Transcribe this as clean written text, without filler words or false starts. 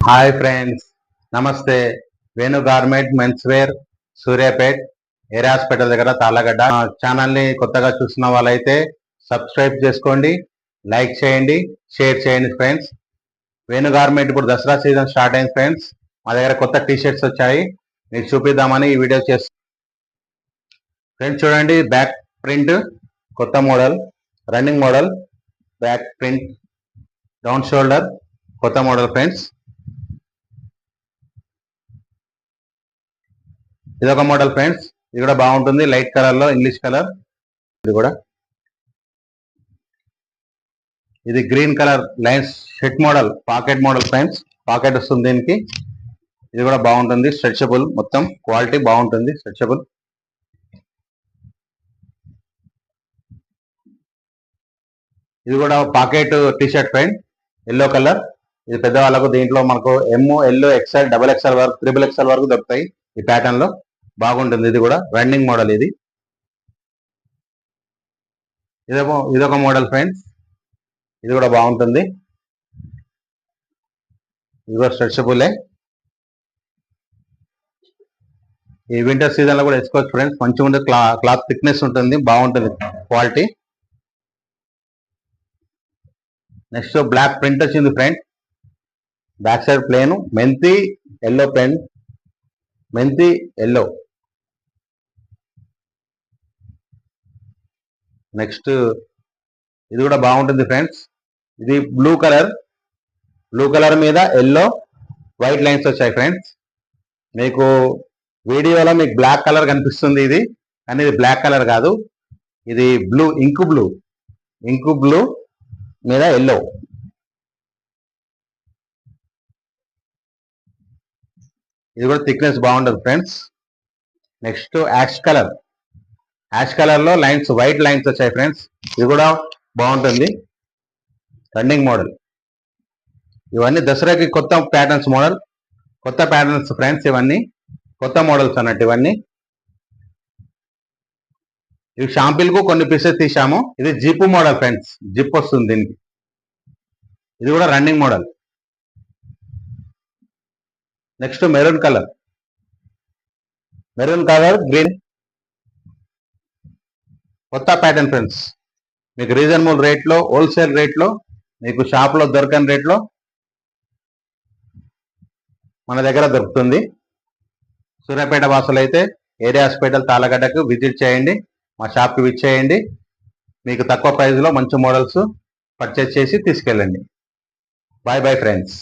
Hi friends, నమస్తే. Venu garment mens wear, Suryapet area hospital దగ్గర తాళ్ళగడ్డ. ఛానల్ని కొత్తగా చూసిన వాళ్ళైతే సబ్స్క్రైబ్ చేసుకోండి, లైక్ చేయండి, షేర్ చేయండి ఫ్రెండ్స్. వేణు గార్మెంట్ ఇప్పుడు దసరా సీజన్ స్టార్ట్ అయింది ఫ్రెండ్స్. మా దగ్గర కొత్త టీ షర్ట్స్ వచ్చాయి, మీకు చూపిద్దామని ఈ వీడియో చేస్తాం ఫ్రెండ్స్. చూడండి, బ్యాక్ ప్రింట్ కొత్త model, running model, back print, down shoulder కొత్త మోడల్ ఫ్రెండ్స్. ఇదొక మోడల్ ఫ్రెండ్స్, ఇది కూడా బాగుంటుంది, లైట్ కలర్ లో, ఇంగ్లీష్ కలర్. ఇది కూడా ఇది green colour lines shirt model, pocket model friends. Pocket వస్తుంది దీనికి. ఇది కూడా బాగుంటుంది, స్ట్రెచబుల్, మొత్తం క్వాలిటీ బాగుంటుంది, స్ట్రెచబుల్. ఇది కూడా pocket T shirt friend, yellow colour. ఇది పెద్దవాళ్ళకు, దీంట్లో మనకు ఎల్, ఎక్స్ఎల్, డబుల్ ఎక్స్ఎల్ వరకు, త్రిబుల్ ఎక్స్ఎల్ వరకు దొరుకుతాయి ఈ ప్యాటర్న్ లో. బాగుంటుంది, ఇది కూడా రన్నింగ్ మోడల్. ఇదొక మోడల్ ఫ్రెండ్స్, ఇది కూడా బాగుంటుంది, ఇది కూడా స్ట్రెచబులే. ఈ వింటర్ సీజన్ లో కూడా వేసుకోవచ్చు ఫ్రెండ్స్, మంచిగా ఉంటుంది, క్లాత్ థిక్నెస్ ఉంటుంది, బాగుంటుంది క్వాలిటీ. నెక్స్ట్ బ్లాక్ ప్రింట్ వచ్చింది ఫ్రెండ్, బ్యాక్ సైడ్ ప్లేన్, మెంతి ఎల్లో ప్రింట్, మెంతి ఎల్లో. నెక్స్ట్ ఇది కూడా బాగుంటుంది ఫ్రెండ్స్, ఇది బ్లూ కలర్, బ్లూ కలర్ మీద ఎల్లో వైట్ లైన్స్ వచ్చాయి ఫ్రెండ్స్. మీకు వీడియోలో మీకు బ్లాక్ కలర్ కనిపిస్తుంది ఇది, కానీ ఇది బ్లాక్ కలర్ కాదు, ఇది blue, ink blue, ink blue మీద ఎల్లో. ఇది కూడా థిక్నెస్ బాగుంటుంది friends. Next ash colour, ash colour లో లైన్స్, వైట్ లైన్స్ వచ్చాయి ఫ్రెండ్స్. ఇది కూడా బాగుంటుంది, రన్నింగ్ మోడల్. ఇవన్నీ దసరాకి కొత్త ప్యాటర్న్స్ మోడల్, కొత్త ప్యాటర్న్స్ ఫ్రెండ్స్, ఇవన్నీ కొత్త మోడల్స్ అన్నట్టు. ఇవన్నీ ఇవి షాంపిల్ కు కొన్ని పీసెస్ తీసాము. ఇది జిప్ మోడల్ ఫ్రెండ్స్, జిప్ వస్తుంది దీనికి. ఇది కూడా running model. Next maroon colour, maroon colour green, కొత్త ప్యాటర్న్ ఫ్రెండ్స్. మీకు రీజనబుల్ రేట్లో, హోల్సేల్ రేట్లో, మీకు షాప్ లో దొరకని రేట్లో మన దగ్గర దొరుకుతుంది. సూర్యాపేట వాసులు అయితే ఏరియా హాస్పిటల్ తాళ్ళగడ్డకు విజిట్ చేయండి, మా షాప్కి విజిట్ చేయండి. మీకు తక్కువ ప్రైస్లో మంచి మోడల్స్ పర్చేస్ చేసి తీసుకెళ్ళండి. Bye bye friends.